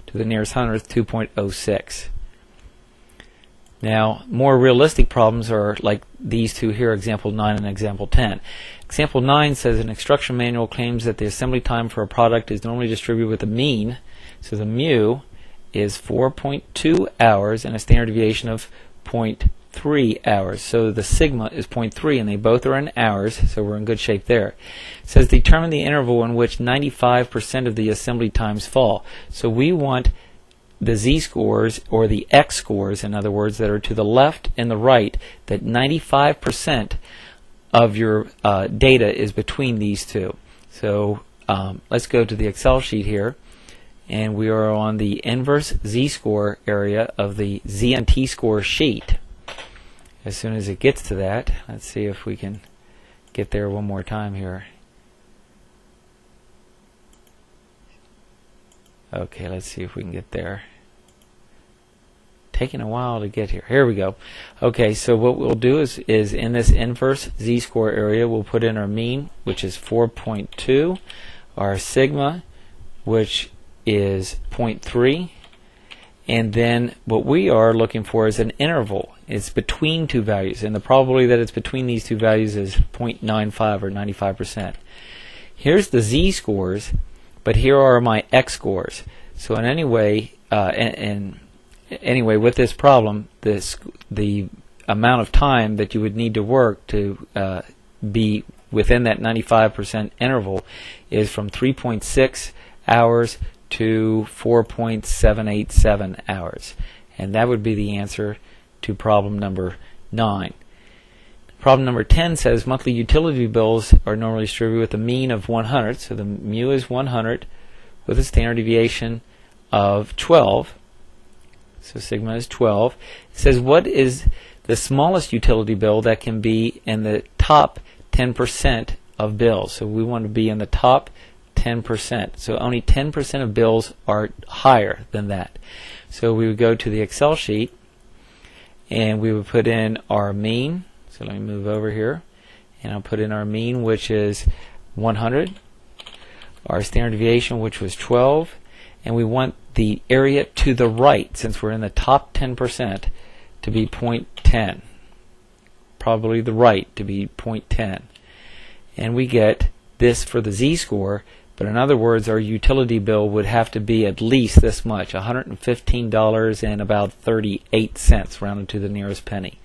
to the nearest hundredth, 2.06. Now, more realistic problems are like these two here, example 9 and example 10. Example 9 says an instruction manual claims that the assembly time for a product is normally distributed with a mean. So the mu is 4.2 hours and a standard deviation of 0.3 hours. So the sigma is 0.3 and they both are in hours, so we're in good shape there. It says determine the interval in which 95% of the assembly times fall. So we want the z-scores, or the x-scores, in other words, that are to the left and the right, that 95% of your data is between these two. So let's go to the Excel sheet here, and we are on the inverse z-score area of the z and t-score sheet. As soon as it gets to that, let's see if we can get there one more time here. Okay, let's see if we can get there. Taking a while to get here. Here we go. Okay, so what we'll do is in this inverse z-score area, we'll put in our mean, which is 4.2, our sigma, which is 0.3, and then what we are looking for is an interval. It's between two values, and the probability that it's between these two values is 0.95 or 95%. Here's the z-scores, but here are my x-scores. So in any way, anyway, with this problem, the amount of time that you would need to work to be within that 95% interval is from 3.6 hours to 4.787 hours. And that would be the answer to problem number 9. Problem number 10 says monthly utility bills are normally distributed with a mean of 100. So the mu is 100 with a standard deviation of 12. So sigma is 12. It says what is the smallest utility bill that can be in the top 10% of bills. So we want to be in the top 10%. So only 10% of bills are higher than that. So we would go to the Excel sheet and we would put in our mean. So let me move over here and I'll put in our mean, which is 100, our standard deviation, which was 12, and we want the area to the right, since we're in the top 10%, to be 0.10. Probably the right to be 0.10. And we get this for the z-score, but in other words, our utility bill would have to be at least this much, $115 and about 38 cents, rounded to the nearest penny.